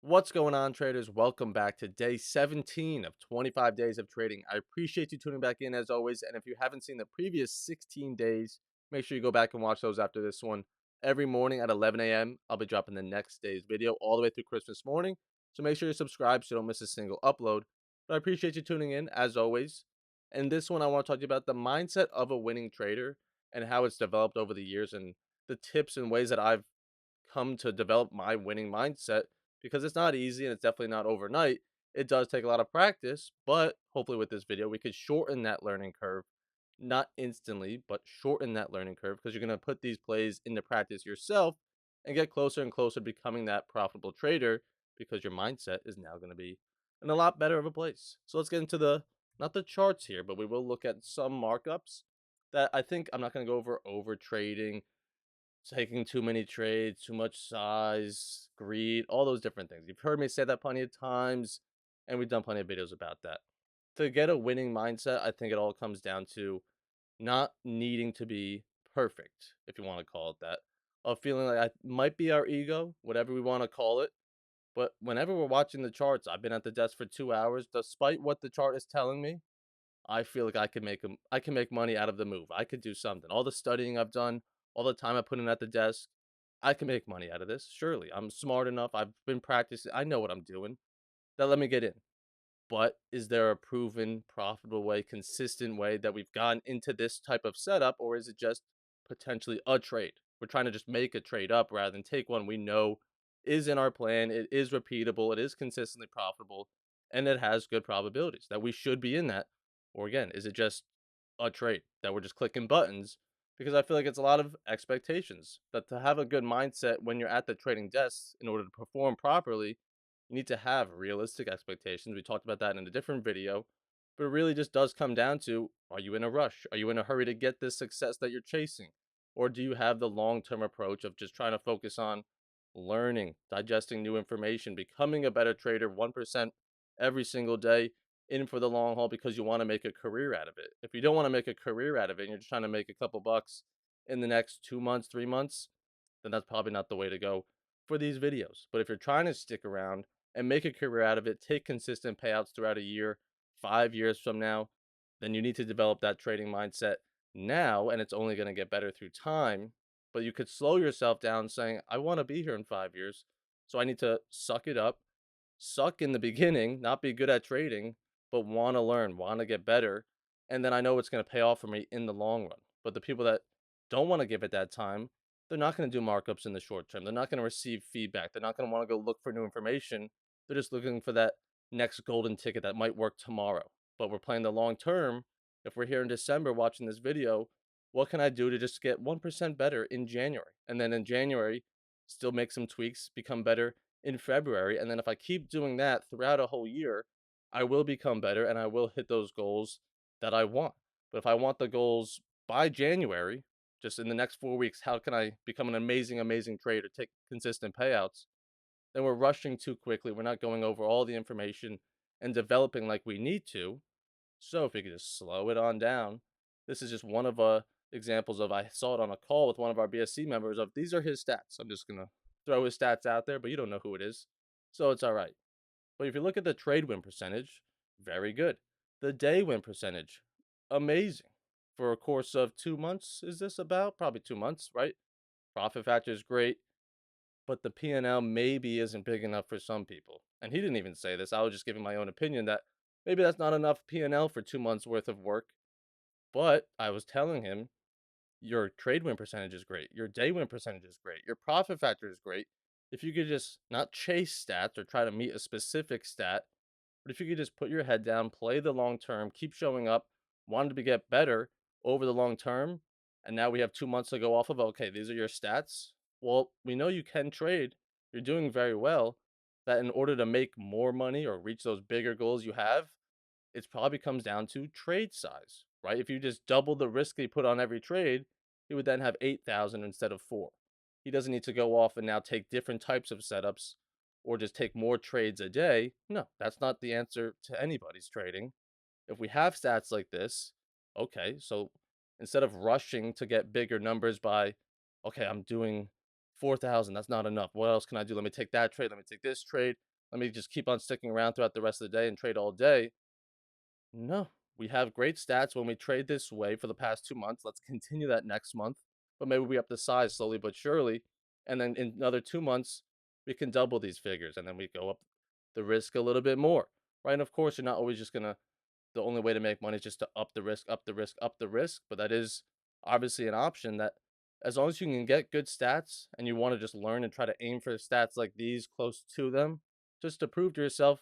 What's going on, traders? Welcome back to day 17 of 25 days of trading. I appreciate you tuning back in as always. And if you haven't seen the previous 16 days, make sure you go back and watch those after this one. Every morning at 11 a.m., I'll be dropping the next day's video all the way through Christmas morning. So make sure you're subscribed so you don't miss a single upload. But I appreciate you tuning in as always. And this one, I want to talk to you about the mindset of a winning trader and how it's developed over the years and the tips and ways that I've come to develop my winning mindset because it's not easy and it's definitely not overnight. It does take a lot of practice, but hopefully with this video, we could shorten that learning curve, not instantly, but shorten that learning curve because you're going to put these plays into practice yourself and get closer and closer to becoming that profitable trader because your mindset is now going to be in a lot better of a place. So let's get into not the charts here, but we will look at some markups that I think I'm not going to go over trading, taking too many trades, too much size, greed, all those different things. You've heard me say that plenty of times, and we've done plenty of videos about that. To get a winning mindset, I think it all comes down to not needing to be perfect, if you want to call it that. Of feeling like I might be our ego, whatever we want to call it. But whenever we're watching the charts, I've been at the desk for 2 hours, despite what the chart is telling me. I feel like I can make money out of the move. I could do something. All the studying I've done, all the time I put in at the desk, I can make money out of this. Surely, I'm smart enough. I've been practicing. I know what I'm doing. That let me get in. But is there a proven, profitable way, consistent way that we've gotten into this type of setup, or is it just potentially a trade? We're trying to just make a trade up rather than take one we know is in our plan. It is repeatable. It is consistently profitable, and it has good probabilities that we should be in that. Or again, is it just a trade that we're just clicking buttons? Because I feel like it's a lot of expectations that to have a good mindset when you're at the trading desk in order to perform properly, you need to have realistic expectations. We talked about that in a different video, but it really just does come down to, are you in a rush? Are you in a hurry to get this success that you're chasing? Or do you have the long term approach of just trying to focus on learning, digesting new information, becoming a better trader 1% every single day, in for the long haul because you want to make a career out of it? If you don't want to make a career out of it and you're just trying to make a couple bucks in the next 2 months, 3 months, then that's probably not the way to go for these videos. But if you're trying to stick around and make a career out of it, take consistent payouts throughout a year, 5 years from now, then you need to develop that trading mindset now, and it's only going to get better through time. But you could slow yourself down saying, I want to be here in 5 years, so I need to suck it up, suck in the beginning, not be good at trading, but want to learn, want to get better. And then I know it's going to pay off for me in the long run. But the people that don't want to give it that time, they're not going to do markups in the short term. They're not going to receive feedback. They're not going to want to go look for new information. They're just looking for that next golden ticket that might work tomorrow. But we're playing the long term. If we're here in December watching this video, what can I do to just get 1% better in January? And then in January, still make some tweaks, become better in February. And then if I keep doing that throughout a whole year, I will become better and I will hit those goals that I want. But if I want the goals by January, just in the next 4 weeks, how can I become an amazing, amazing trader, take consistent payouts? Then we're rushing too quickly. We're not going over all the information and developing like we need to. So if we could just slow it on down, this is just one of examples of, I saw it on a call with one of our BSC members of, these are his stats. I'm just gonna throw his stats out there, but you don't know who it is, so it's all right. But if you look at the trade win percentage, very good. The day win percentage, amazing. For a course of 2 months, is this about? Probably 2 months, right? Profit factor is great, but the P&L maybe isn't big enough for some people. And he didn't even say this. I was just giving my own opinion that maybe that's not enough P&L for 2 months worth of work. But I was telling him, your trade win percentage is great. Your day win percentage is great. Your profit factor is great. If you could just not chase stats or try to meet a specific stat, but if you could just put your head down, play the long term, keep showing up, wanted to get better over the long term, and now we have 2 months to go off of, okay, these are your stats. Well, we know you can trade. You're doing very well. That in order to make more money or reach those bigger goals you have, it probably comes down to trade size, right? If you just double the risk he put on every trade, he would then have 8,000 instead of 4. He doesn't need to go off and now take different types of setups or just take more trades a day. No, that's not the answer to anybody's trading. If we have stats like this, okay, so instead of rushing to get bigger numbers by, okay, I'm doing 4,000, that's not enough. What else can I do? Let me take that trade. Let me take this trade. let me just keep on sticking around throughout the rest of the day and trade all day. No, we have great stats when we trade this way for the past 2 months. Let's continue that next month, but maybe we up the size slowly but surely. And then in another 2 months, we can double these figures and then we go up the risk a little bit more, right? And of course, you're not always just going to, the only way to make money is just to up the risk, up the risk, up the risk. But that is obviously an option that, as long as you can get good stats and you want to just learn and try to aim for stats like these close to them, just to prove to yourself,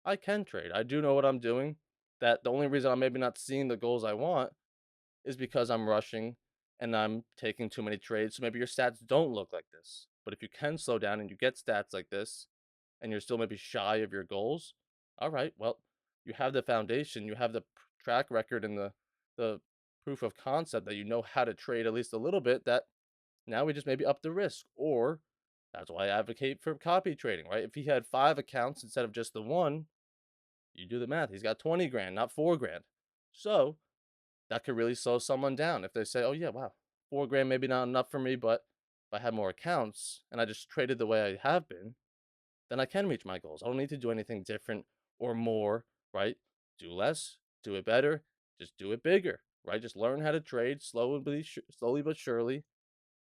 I can trade. I do know what I'm doing. That the only reason I'm maybe not seeing the goals I want is because I'm rushing and I'm taking too many trades. So maybe your stats don't look like this. But if you can slow down and you get stats like this, and you're still maybe shy of your goals, all right, well, you have the foundation, you have the track record and the proof of concept that you know how to trade at least a little bit. That now we just maybe up the risk, or that's why I advocate for copy trading, right? If he had 5 accounts instead of just the one, you do the math. He's got 20 grand, not 4 grand. So that could really slow someone down if they say, oh, yeah, wow, 4 grand maybe not enough for me, but if I had more accounts and I just traded the way I have been, then I can reach my goals. I don't need to do anything different or more, right? Do less, do it better, just do it bigger, right? Just learn how to trade slowly but surely.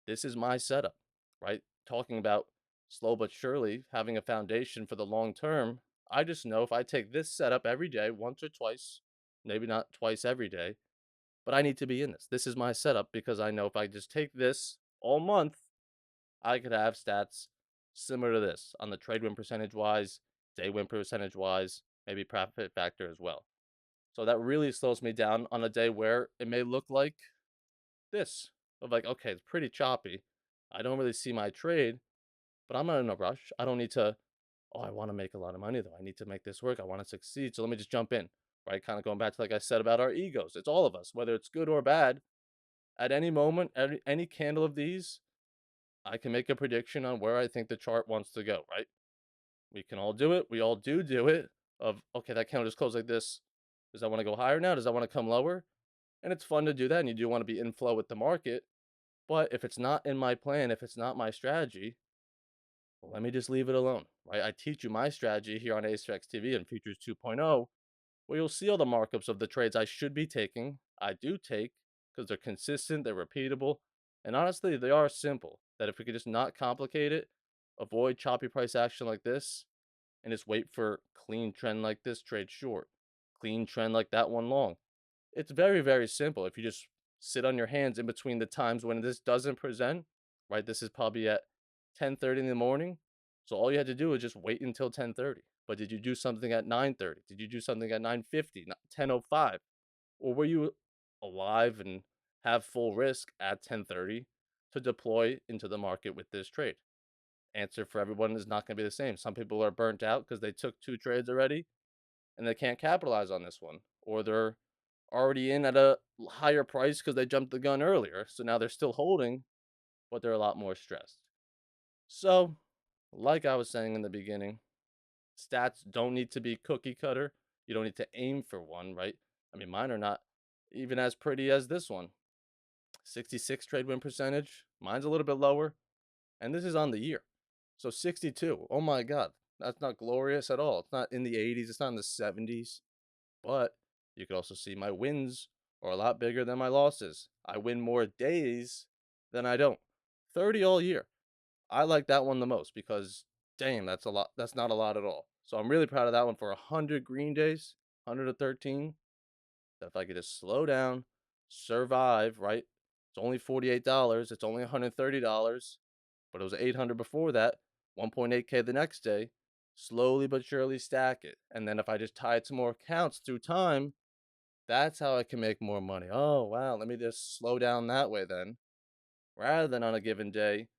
This is my setup, right? Talking about slow but surely, having a foundation for the long term. I just know if I take this setup every day, once or twice, maybe not twice every day, but I need to be in this. This is my setup because I know if I just take this all month, I could have stats similar to this on the trade win percentage wise, day win percentage wise, maybe profit factor as well. So that really slows me down on a day where it may look like this of like, okay, it's pretty choppy. I don't really see my trade, but I'm not in a rush. I don't need to, oh, I want to make a lot of money though. I need to make this work. I want to succeed. So let me just jump in, right? Kind of going back to like I said about our egos. It's all of us, whether it's good or bad. At any moment, any candle of these, I can make a prediction on where I think the chart wants to go, right? We can all do it. We all do it. Of, okay, that candle just closed like this. Does that want to go higher now? Does that want to come lower? And it's fun to do that. And you do want to be in flow with the market. But if it's not in my plan, if it's not my strategy, well, let me just leave it alone, right? I teach you my strategy here on ASFX TV and Futures 2.0, where you'll see all the markups of the trades I should be taking. I do take because they're consistent, they're repeatable, and honestly, they are simple. That if we could just not complicate it, avoid choppy price action like this, and just wait for clean trend like this, trade short, clean trend like that one long. It's very, very simple. If you just sit on your hands in between the times when this doesn't present, right? This is probably at 10:30 in the morning. So all you had to do was just wait until 10:30. But did you do something at 9:30? Did you do something at 9:50, 10:05? Or were you alive and have full risk at 10:30 to deploy into the market with this trade? Answer for everyone is not going to be the same. Some people are burnt out because they took 2 trades already and they can't capitalize on this one, or they're already in at a higher price because they jumped the gun earlier. So now they're still holding, but they're a lot more stressed. So, like I was saying in the beginning, stats don't need to be cookie cutter. You don't need to aim for one, right? I mean, mine are not even as pretty as this one. 66 trade win percentage. Mine's a little bit lower. And this is on the year. So 62. Oh my God. That's not glorious at all. It's not in the 80s. It's not in the 70s. But you could also see my wins are a lot bigger than my losses. I win more days than I don't. 30 all year. I like that one the most because, damn, that's a lot. That's not a lot at all. So I'm really proud of that one for 100 green days, 113. That if I could just slow down, survive, right? It's only $48. It's only $130, but it was 800 before that, 1.8K the next day. Slowly but surely stack it. And then if I just tie it to more accounts through time, that's how I can make more money. Oh, wow. Let me just slow down that way then. Rather than on a given day,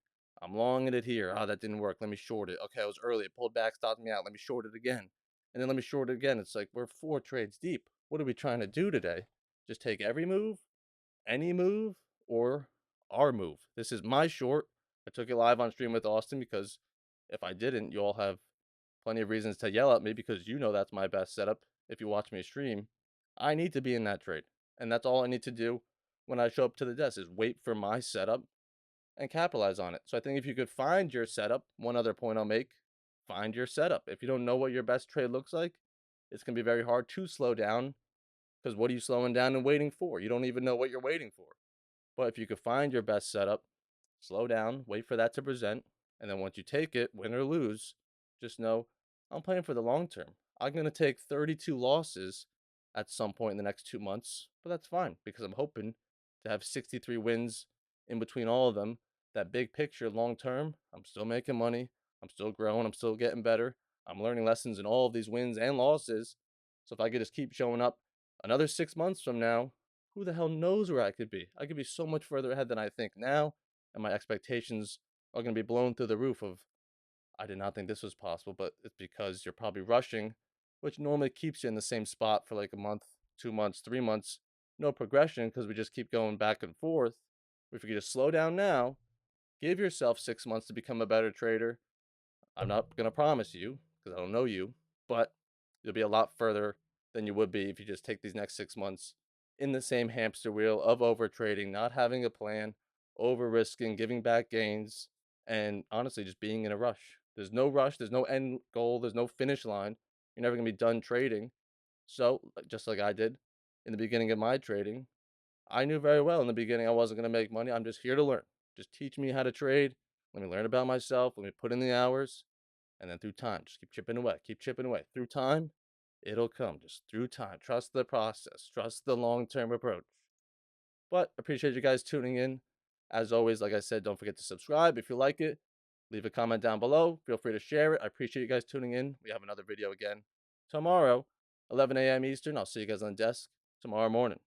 I'm longing it here. Oh, that didn't work. Let me short it. Okay, I was early. It pulled back, stopped me out. Let me short it again. And then let me short it again. It's like we're 4 trades deep. What are we trying to do today? Just take every move, any move, or our move. This is my short. I took it live on stream with Austin because if I didn't, you all have plenty of reasons to yell at me because you know that's my best setup if you watch me stream. I need to be in that trade. And that's all I need to do when I show up to the desk is wait for my setup and capitalize on it. So I think if you could find your setup, one other point I'll make, find your setup. If you don't know what your best trade looks like, it's going to be very hard to slow down because what are you slowing down and waiting for? You don't even know what you're waiting for. But if you could find your best setup, slow down, wait for that to present, and then once you take it, win or lose, just know I'm playing for the long term. I'm going to take 32 losses at some point in the next 2 months, but that's fine because I'm hoping to have 63 wins in between all of them. That big picture, long term, I'm still making money. I'm still growing. I'm still getting better. I'm learning lessons in all of these wins and losses. So if I could just keep showing up another 6 months from now, who the hell knows where I could be? I could be so much further ahead than I think now, and my expectations are going to be blown through the roof of I did not think this was possible, but it's because you're probably rushing, which normally keeps you in the same spot for like a month, 2 months, 3 months. No progression because we just keep going back and forth. If you could just slow down now, give yourself 6 months to become a better trader. I'm not going to promise you because I don't know you, but you'll be a lot further than you would be if you just take these next 6 months in the same hamster wheel of over trading, not having a plan, over risking, giving back gains, and honestly, just being in a rush. There's no rush, there's no end goal, there's no finish line. You're never going to be done trading. So, just like I did in the beginning of my trading, I knew very well in the beginning I wasn't going to make money. I'm just here to learn. Just teach me how to trade. Let me learn about myself. Let me put in the hours and then through time, just keep chipping away, keep chipping away. Through time, it'll come. Just through time. Trust the process. Trust the long-term approach. But appreciate you guys tuning in. As always, like I said, don't forget to subscribe if you like it. Leave a comment down below. Feel free to share it. I appreciate you guys tuning in. We have another video again tomorrow, 11 a.m. Eastern. I'll see you guys on desk tomorrow morning.